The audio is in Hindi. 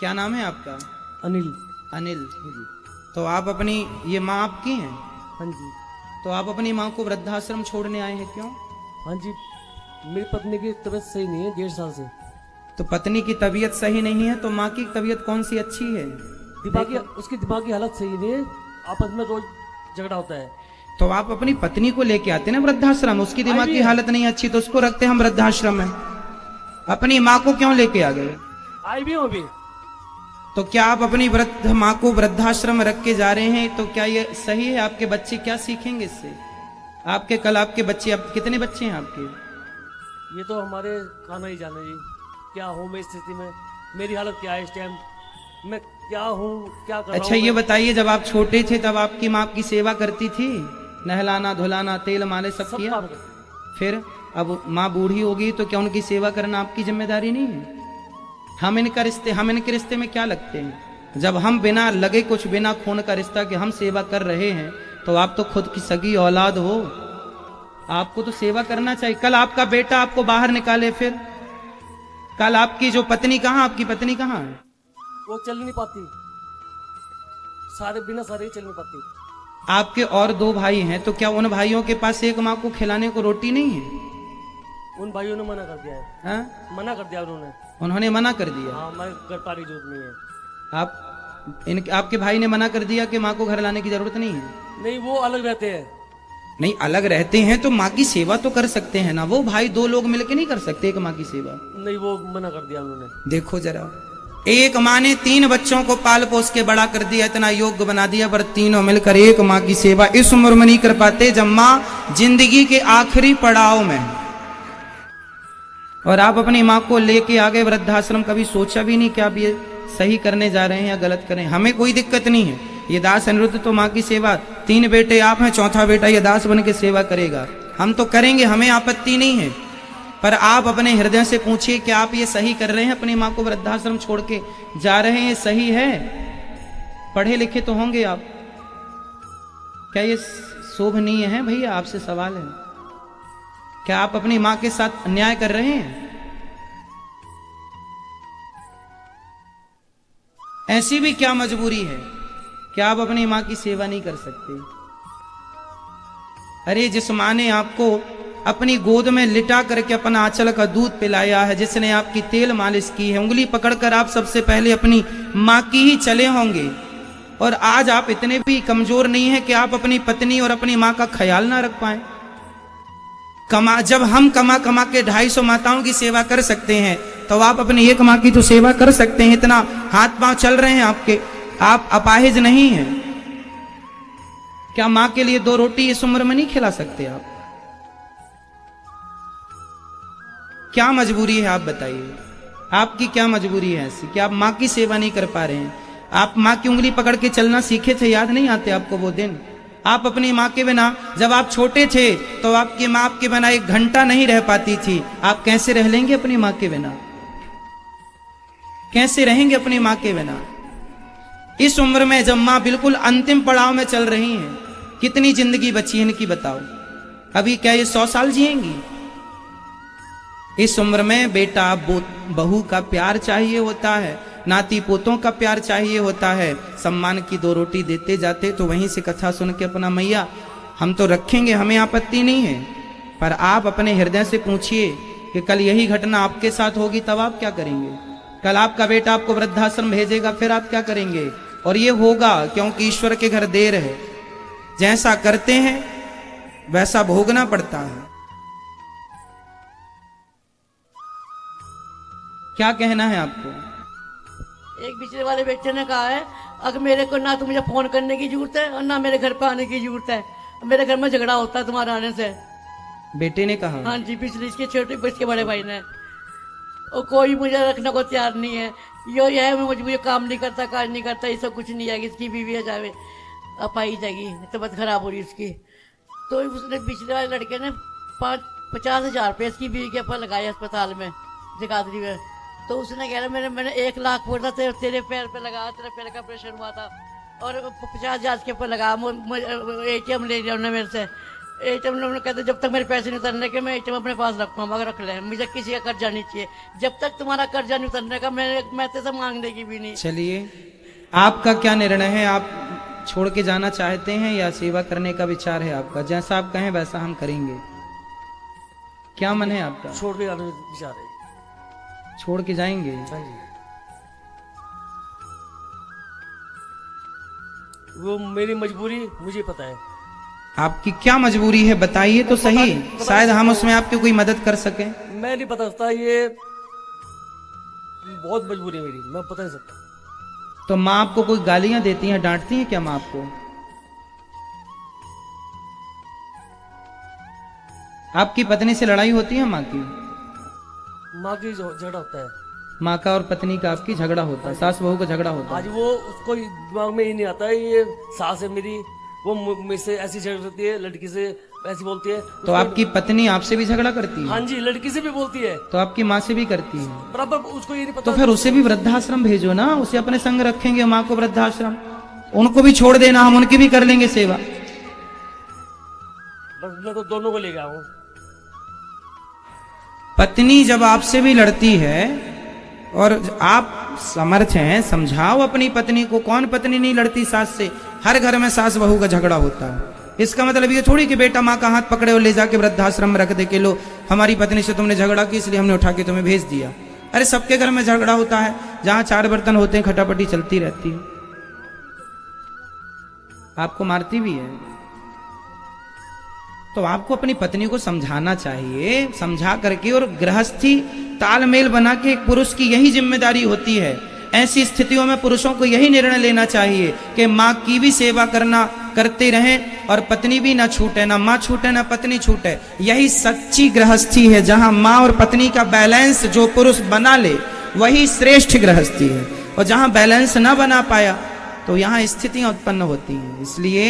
क्या नाम है आपका? अनिल। अनिल। जी। तो आप अपनी ये माँ आपकी हैं? हाँ जी। तो आप अपनी माँ को वृद्धाश्रम छोड़ने आए हैं, क्यों? हाँ जी, मेरी पत्नी की तबीयत सही नहीं है 1.5 साल से। तो पत्नी की तबीयत सही नहीं है तो माँ की तबीयत कौन सी अच्छी है? दिमागी देखो, उसकी दिमागी हालत सही नहीं है, आपस में रोज झगड़ा होता है। तो आप अपनी पत्नी को लेके आते ना वृद्धाश्रम, उसकी आई दिमाग भी की है। हालत नहीं अच्छी तो उसको रखते हम वृद्धाश्रम में। अपनी माँ को क्यों लेके आ गए? आई भी हूँ अभी। तो क्या आप अपनी वृद्ध माँ को वृद्धाश्रम में रख के जा रहे हैं तो क्या ये सही है? आपके बच्चे क्या सीखेंगे इससे? आपके कल आपके बच्चे, अब कितने बच्चे हैं आपके? ये तो हमारे खाना ही जाने जी, क्या हूँ मैं इस स्थिति में, मेरी हालत क्या है इस टाइम, मैं क्या हूँ, क्या कर रहा अच्छा हूँ ये मैं। बताइए, जब आप छोटे थे तब आपकी माँ आपकी सेवा करती थी? नहलाना धुलाना तेल मालिश सब सब किया? काम करते हैं। फिर अब माँ बूढ़ी होगी तो क्या उनकी सेवा करना आपकी जिम्मेदारी नहीं है? हम इनके रिश्ते में क्या लगते हैं? जब हम बिना लगे कुछ, बिना खून का रिश्ता कि हम सेवा कर रहे हैं, तो आप तो खुद की सगी औलाद हो, आपको तो सेवा करना चाहिए। कल आपका बेटा आपको बाहर निकाले, फिर कल आपकी जो पत्नी कहाँ, आपकी पत्नी कहाँ है? वो चल नहीं पाती, सारे बिना सारे ही चल नहीं पाती। आपके और दो भाई हैं, तो क्या उन भाइयों के पास एक माँ को खिलाने को रोटी नहीं है? उन भाइयों ने मना कर दिया है। हाँ? मना कर दिया उन्होंने। उन्होंने मना कर दिया? हाँ, हमारे घर पारी जरूरत नहीं है। आपके भाई ने मना कर दिया कि माँ को घर लाने की जरूरत नहीं है? नहीं, वो अलग रहते हैं। नहीं, अलग रहते हैं तो माँ की सेवा तो कर सकते हैं ना, वो भाई दो लोग मिलके नहीं कर सकते एक माँ की सेवा? नहीं, वो मना कर दिया उन्होंने। देखो जरा, एक माँ ने 3 बच्चों को पाल पोस के बड़ा कर दिया, इतना योग्य बना दिया, पर तीनों मिलकर एक माँ की सेवा इस उम्र में नहीं कर पाते जब माँ जिंदगी के आखिरी पड़ाव में। और आप अपनी माँ को लेके आ गए वृद्धाश्रम, कभी सोचा भी नहीं कि आप ये सही करने जा रहे हैं या गलत करें? हमें कोई दिक्कत नहीं है, ये दास अनिरुद्ध तो माँ की सेवा, 3 बेटे आप हैं, चौथा बेटा ये दास बन के सेवा करेगा, हम तो करेंगे, हमें आपत्ति नहीं है। पर आप अपने हृदय से पूछिए कि आप ये सही कर रहे हैं? अपनी माँ को वृद्धाश्रम छोड़ के जा रहे हैं, ये सही है? पढ़े लिखे तो होंगे आप, क्या ये शोभनीय है? भैया आपसे सवाल है, क्या आप अपनी माँ के साथ अन्याय कर रहे हैं? ऐसी भी क्या मजबूरी है कि आप अपनी माँ की सेवा नहीं कर सकते? अरे जिस माँ ने आपको अपनी गोद में लिटा करके अपना आंचल का दूध पिलाया है, जिसने आपकी तेल मालिश की है, उंगली पकड़कर आप सबसे पहले अपनी माँ की ही चले होंगे, और आज आप इतने भी कमजोर नहीं है कि आप अपनी पत्नी और अपनी माँ का ख्याल ना रख पाए। जब हम कमा कमा के 250 माताओं की सेवा कर सकते हैं, तो आप अपनी एक माँ की तो सेवा कर सकते हैं। इतना हाथ पांव चल रहे हैं आपके, आप अपाहिज नहीं हैं क्या? माँ के लिए 2 रोटी इस उम्र में नहीं खिला सकते आप? क्या मजबूरी है आप बताइए, आपकी क्या मजबूरी है ऐसी कि आप माँ की सेवा नहीं कर पा रहे हैं? आप माँ की उंगली पकड़ के चलना सीखे थे, याद नहीं आते आपको वो दिन? आप अपनी माँ के बिना, जब आप छोटे थे तो आपकी माँ आपके बिना 1 घंटा नहीं रह पाती थी, आप कैसे रह लेंगे अपनी माँ के बिना? कैसे रहेंगे अपनी माँ के बिना? इस उम्र में जब माँ बिल्कुल अंतिम पड़ाव में चल रही हैं, कितनी जिंदगी बची है इनकी बताओ? अभी क्या ये 100 साल जिएंगी? इस उम्र में बेटा बहू का प्यार चाहिए होता है, नाती पोतों का प्यार चाहिए होता है। सम्मान की 2 रोटी देते जाते तो वहीं से कथा सुन के अपना मैया हम तो रखेंगे, हमें आपत्ति नहीं है, पर आप अपने हृदय से पूछिए कि कल यही घटना आपके साथ होगी तब आप क्या करेंगे? कल आपका बेटा आपको वृद्धाश्रम भेजेगा, फिर आप क्या करेंगे? और ये होगा क्योंकि ईश्वर के घर देर है, जैसा करते हैं वैसा भोगना पड़ता है। क्या कहना है आपको? एक पिछले वाले बेटे ने कहा है, अगर मेरे को ना तो मुझे फोन करने की जरूरत है और ना मेरे घर पे आने की जरूरत है, मेरे घर में झगड़ा होता है तुम्हारे आने से। बेटे ने कहा? हाँ जी, पिछले इसके छोटे इसके बड़े भाई ने। और कोई मुझे रखने को तैयार नहीं है, यो ये है मुझे काम नहीं करता, काज नहीं करता, ये सब कुछ नहीं आएगी, इसकी बीवी है जावे अपाई जाएगी, तबीयत खराब हो रही उसकी। तो उसने पिछले वाले लड़के ने 50,000 रुपये इसकी बीवी के ऊपर लगाए अस्पताल में जगाधरी में। तो उसने कह रहा मैंने 1 लाख बोला तेरे पैर पे लगा, तेरे पैर का ऑपरेशन हुआ था, और 50,000 के ऊपर लगा, ATM ले लिया उन्होंने मेरे से, एटीएम लोग कहते जब तक मेरे पैसे नहीं उतरने के मैं एटीएम अपने पास रखूँ, मगर रख ले, मुझे किसी का कर्जा नहीं चाहिए। जब तक तुम्हारा कर्जा नहीं उतरने का मैं तेरे मांगने की भी नहीं। चलिए, आपका क्या निर्णय है? आप छोड़ के जाना चाहते हैं या सेवा करने का विचार है आपका? जैसा आप कहें वैसा हम करेंगे। क्या मन है आपका? छोड़ के जाने का विचार है। छोड़ के जाएंगे? हाँ जी, वो मेरी मजबूरी मुझे पता है। आपकी क्या मजबूरी है बताइए तो सही, शायद हम उसमें आपकी कोई मदद कर सकें। मैं नहीं बता सकता, ये बहुत मजबूरी है मेरी, मैं बता नहीं सकता। तो माँ आपको कोई गालियां देती हैं, डांटती हैं क्या माँ आपको? आपकी पत्नी से लड़ाई होती है माँ की? माँ की झगड़ा होता है। माँ का और पत्नी का आपकी झगड़ा होता है, सास बहू का झगड़ा होता आज है। वो उसको दिमाग में ही नहीं आता है, ये सास है मेरी, वो मुझसे ऐसी झगड़ती है, लड़की से ऐसी बोलती है। तो आपकी पत्नी आपसे भी झगड़ा करती हाँ है? जी, लड़की से भी बोलती है, तो आपकी माँ से भी करती है? बराबर। उसको ये नहीं पता। तो फिर उसे भी वृद्धाश्रम भेजो ना, उसे अपने संग रखेंगे माँ को वृद्धाश्रम, उनको भी छोड़ देना, हम उनकी भी कर लेंगे सेवा। बस मैं तो दोनों को ले गया हूँ। पत्नी जब आपसे भी लड़ती है और आप समर्थ हैं, समझाओ अपनी पत्नी को। कौन पत्नी नहीं लड़ती सास से? हर घर में सास बहू का झगड़ा होता है। इसका मतलब ये थोड़ी कि बेटा माँ का हाथ पकड़े और ले जाके वृद्धाश्रम में रख दे के लो हमारी पत्नी से तुमने झगड़ा की इसलिए हमने उठा के तुम्हें भेज दिया। अरे सबके घर में झगड़ा होता है, जहां 4 बर्तन होते हैं खटापटी चलती रहती है। आपको मारती भी है तो आपको अपनी पत्नी को समझाना चाहिए, समझा करके। और गृहस्थी तालमेल बना के एक पुरुष की यही जिम्मेदारी होती है। ऐसी स्थितियों में पुरुषों को यही निर्णय लेना चाहिए कि माँ की भी सेवा करते रहें और पत्नी भी ना छूटे, ना माँ छूटे ना पत्नी छूटे। यही सच्ची गृहस्थी है, जहां माँ और पत्नी का बैलेंस जो पुरुष बना ले वही श्रेष्ठ गृहस्थी है। और जहां बैलेंस ना बना पाया तो यहाँ स्थितियां उत्पन्न होती हैं। इसलिए